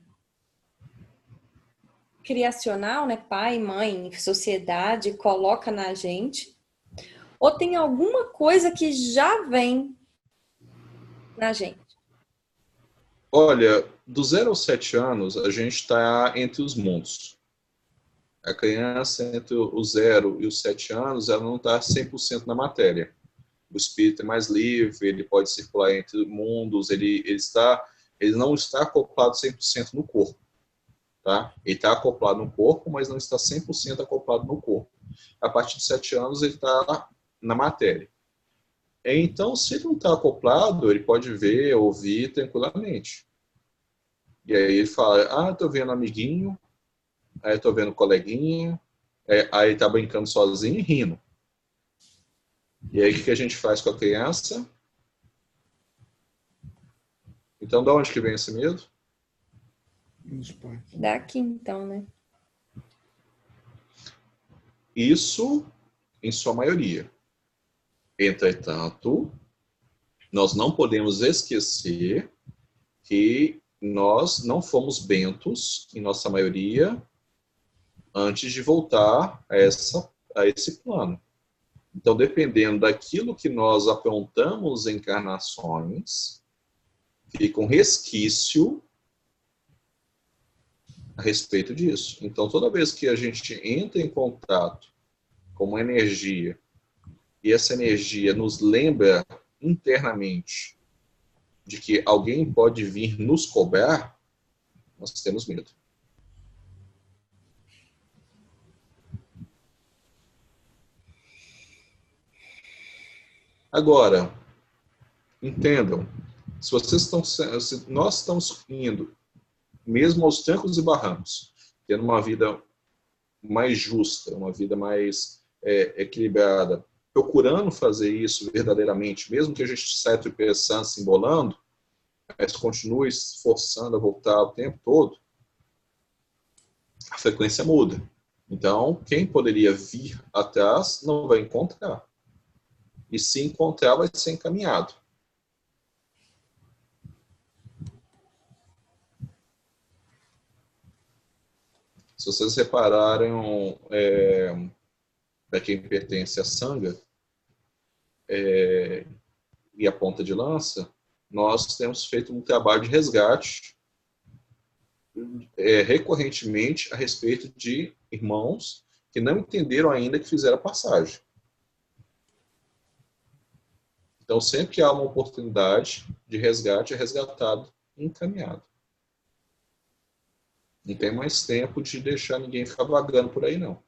criacional, né? Pai, mãe, sociedade coloca na gente? Ou tem alguma coisa que já vem na gente? Olha, do 0 aos 7 anos, a gente está entre os mundos. A criança, entre os 0 e os 7 anos, ela não está 100% na matéria. O espírito é mais livre, ele pode circular entre mundos, ele não está acoplado 100% no corpo. Tá? Ele está acoplado no corpo, mas não está 100% acoplado no corpo. A partir de 7 anos, ele está na matéria. Então, se ele não está acoplado, ele pode ver, ouvir tranquilamente. E aí ele fala, estou vendo amiguinho, aí estou vendo coleguinha, aí está brincando sozinho e rindo. E aí o que a gente faz com a criança? Então, de onde que vem esse medo? Daqui, então, né? Isso em sua maioria. Entretanto, nós não podemos esquecer que nós não fomos bentos, em nossa maioria, antes de voltar a esse plano. Então, dependendo daquilo que nós aprontamos em encarnações, fica um resquício a respeito disso. Então, toda vez que a gente entra em contato com uma energia e essa energia nos lembra internamente de que alguém pode vir nos cobrar, nós temos medo. Agora, entendam, se nós estamos indo, mesmo aos trancos e barrancos, tendo uma vida mais justa, uma vida mais equilibrada, procurando fazer isso verdadeiramente, mesmo que a gente saia tropeçando, se embolando, mas continue se forçando a voltar o tempo todo, a frequência muda. Então, quem poderia vir atrás não vai encontrar. E se encontrar, vai ser encaminhado. Se vocês repararem, para quem pertence à Sangha e a ponta de lança, nós temos feito um trabalho de resgate recorrentemente a respeito de irmãos que não entenderam ainda que fizeram a passagem. Então, sempre que há uma oportunidade de resgate, é resgatado e encaminhado. Não tem mais tempo de deixar ninguém ficar vagando por aí, não.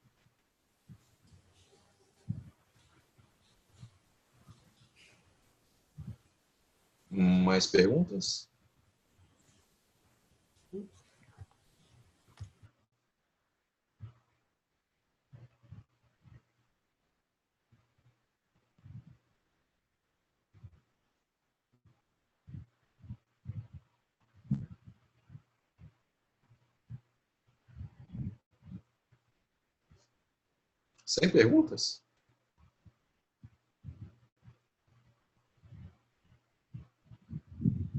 Mais perguntas? Sem perguntas?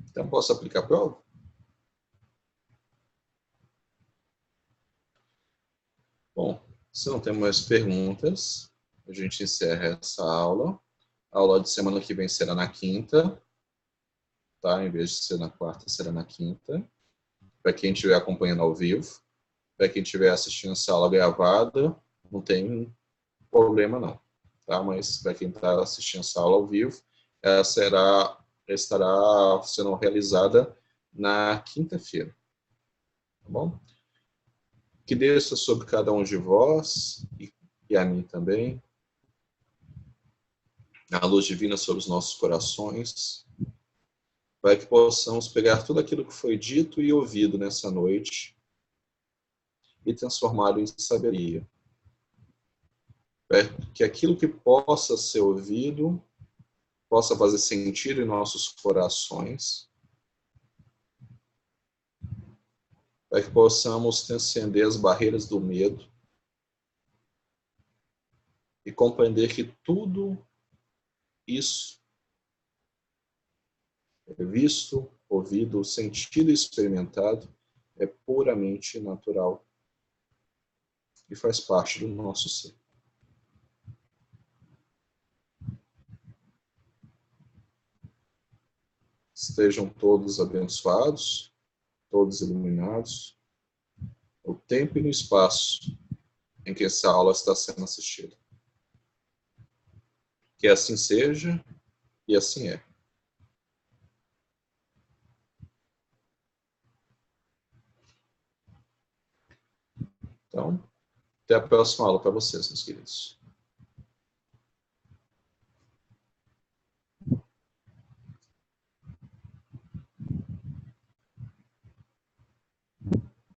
Então, posso aplicar a prova? Bom, se não tem mais perguntas, a gente encerra essa aula. A aula de semana que vem será na quinta, tá? Em vez de ser na quarta, será na quinta. Para quem estiver acompanhando ao vivo. Para quem estiver assistindo essa aula gravada, não tem problema não, tá? Mas para quem está assistindo essa aula ao vivo, ela estará sendo realizada na quinta-feira, tá bom? Que desça sobre cada um de vós e a mim também a luz divina sobre os nossos corações, para que possamos pegar tudo aquilo que foi dito e ouvido nessa noite e transformá-lo em sabedoria. Para que aquilo que possa ser ouvido possa fazer sentido em nossos corações, para que possamos transcender as barreiras do medo e compreender que tudo isso é visto, ouvido, sentido e experimentado é puramente natural e faz parte do nosso ser. Estejam todos abençoados, todos iluminados, no tempo e no espaço em que essa aula está sendo assistida. Que assim seja e assim é. Então, até a próxima aula para vocês, meus queridos.